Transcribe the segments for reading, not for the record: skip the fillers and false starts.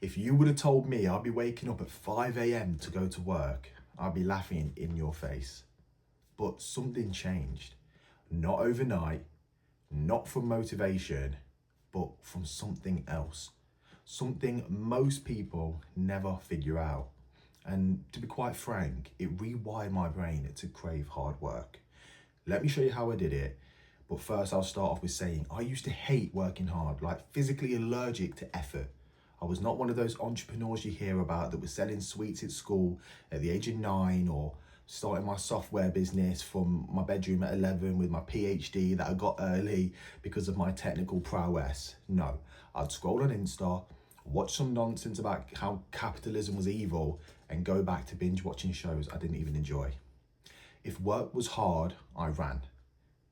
If you would have told me I'd be waking up at 5 a.m. to go to work, I'd be laughing in your face. But something changed. Not overnight, not from motivation, but from something else. Something most people never figure out. And to be quite frank, it rewired my brain to crave hard work. Let me show you how I did it. But first I'll start off with saying I used to hate working hard, like physically allergic to effort. I was not one of those entrepreneurs you hear about that was selling sweets at school at the age of 9, or starting my software business from my bedroom at 11 with my PhD that I got early because of my technical prowess. No, I'd scroll on Insta, watch some nonsense about how capitalism was evil, and go back to binge watching shows I didn't even enjoy. If work was hard, I ran.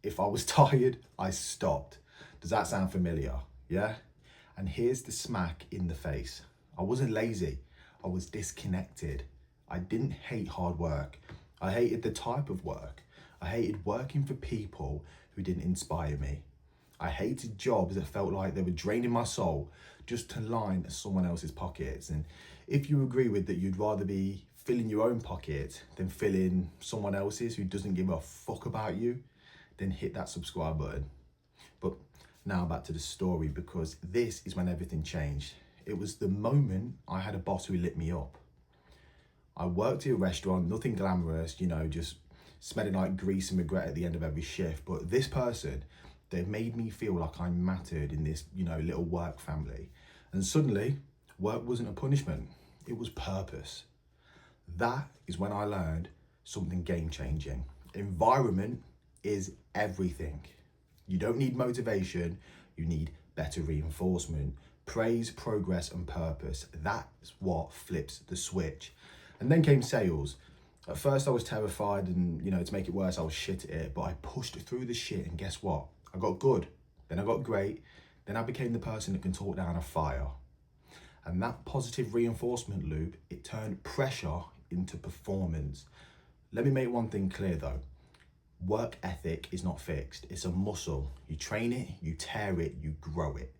If I was tired, I stopped. Does that sound familiar? Yeah? And here's the smack in the face. I wasn't lazy. I was disconnected. I didn't hate hard work. I hated the type of work. I hated working for people who didn't inspire me. I hated jobs that felt like they were draining my soul just to line someone else's pockets. And if you agree with that, you'd rather be filling your own pocket than filling someone else's who doesn't give a fuck about you, then hit that subscribe button. But now back to the story, because this is when everything changed. It was the moment I had a boss who lit me up. I worked at a restaurant, nothing glamorous, just smelling like grease and regret at the end of every shift. But this person, they made me feel like I mattered in this, little work family. And suddenly, work wasn't a punishment, it was purpose. That is when I learned something game-changing. Environment is everything. You don't need motivation, you need better reinforcement. Praise, progress, and purpose. That's what flips the switch. And then came sales. At first I was terrified and, to make it worse, I was shit at it, but I pushed through the shit, and guess what? I got good, then I got great, then I became the person that can talk down a fire. And that positive reinforcement loop, it turned pressure into performance. Let me make one thing clear though. Work ethic is not fixed, it's a muscle. You train it, you tear it, you grow it.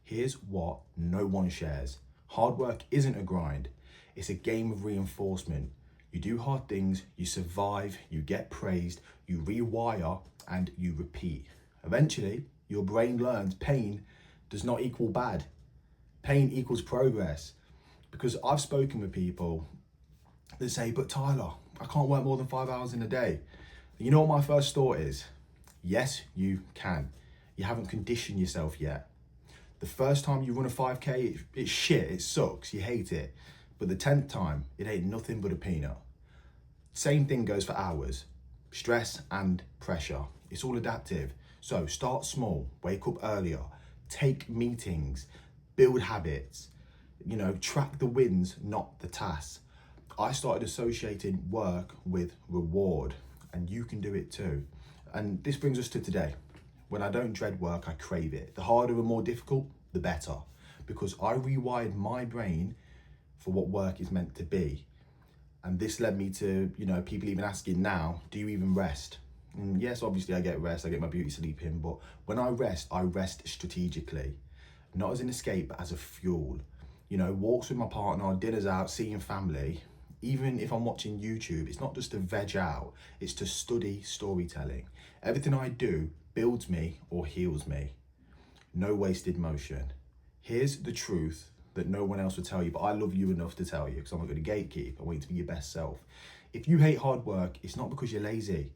Here's what no one shares. Hard work isn't a grind, it's a game of reinforcement. You do hard things, you survive, you get praised, you rewire, and you repeat. Eventually, your brain learns pain does not equal bad. Pain equals progress. Because I've spoken with people that say, but Tyler, I can't work more than 5 hours in a day. You know what my first thought is? Yes, you can. You haven't conditioned yourself yet. The first time you run a 5K, it's shit, it sucks, you hate it. But the 10th time, it ain't nothing but a peanut. Same thing goes for hours. Stress and pressure. It's all adaptive. So start small, wake up earlier, take meetings, build habits, track the wins, not the tasks. I started associating work with reward, and you can do it too. And this brings us to today. When I don't dread work, I crave it. The harder and more difficult, the better. Because I rewired my brain for what work is meant to be. And this led me to, people even asking now, do you even rest? And yes, obviously I get rest, I get my beauty sleep in, but when I rest strategically. Not as an escape, but as a fuel. Walks with my partner, dinners out, seeing family. Even if I'm watching YouTube, it's not just to veg out, it's to study storytelling. Everything I do builds me or heals me. No wasted motion. Here's the truth that no one else will tell you, but I love you enough to tell you, because I'm not going to gatekeep. I want you to be your best self. If you hate hard work, it's not because you're lazy.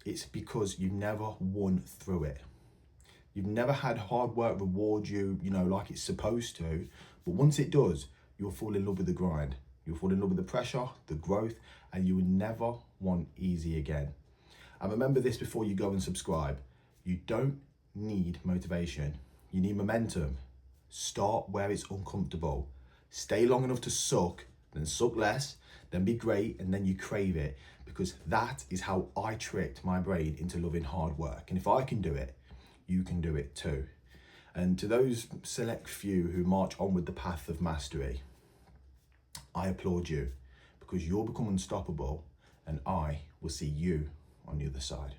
It's because you never won through it. You've never had hard work reward you, like it's supposed to. But once it does, you'll fall in love with the grind. You'll fall in love with the pressure, the growth, and you will never want easy again. And remember this before you go and subscribe. You don't need motivation. You need momentum. Start where it's uncomfortable. Stay long enough to suck, then suck less, then be great, and then you crave it. Because that is how I tricked my brain into loving hard work. And if I can do it, you can do it too. And to those select few who march on with the path of mastery, I applaud you, because you'll become unstoppable, and I will see you on the other side.